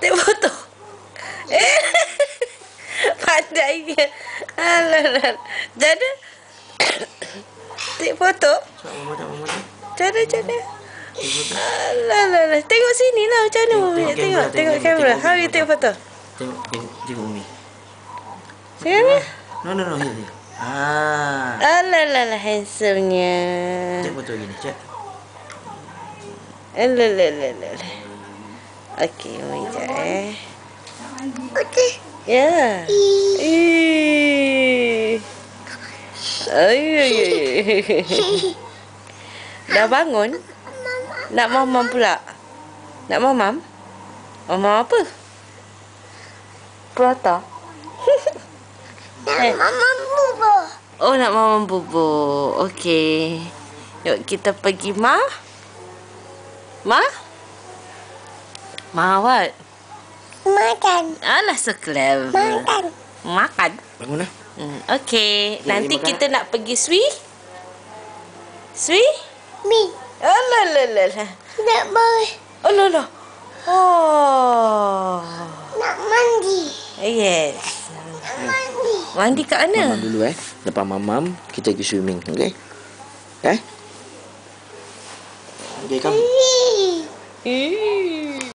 Tengok foto. Pandainya. Alah. Jadi tengok foto. Cara. Alah. Tengok sini lah macam mana. Tengok kamera. Hari tengok foto. Tengok Umi. Tengok. No, here. Alah, handsome-nya. Cek foto gini, cek. Alah. Okey, Umi jap Okey. Ya. Ay. Dah bangun? Nak mamam pula? Nak mamam? Mamam apa? Prata? Nak mamam bubur. Oh, nak mamam bubur. Okey. Yuk, kita pergi, Ma. Ma what? Makan. Alah, so clever. Makan. Bangun lah. Okey. Nanti makan. kita nak pergi Swi? Mi. Alah. Nak boleh. Alah. Oh. Nak mandi. Yes. Mandi. Mandi kat mana? Mamam dulu Lepas mamam, kita pergi swimming, okey? Okey, come. Ih.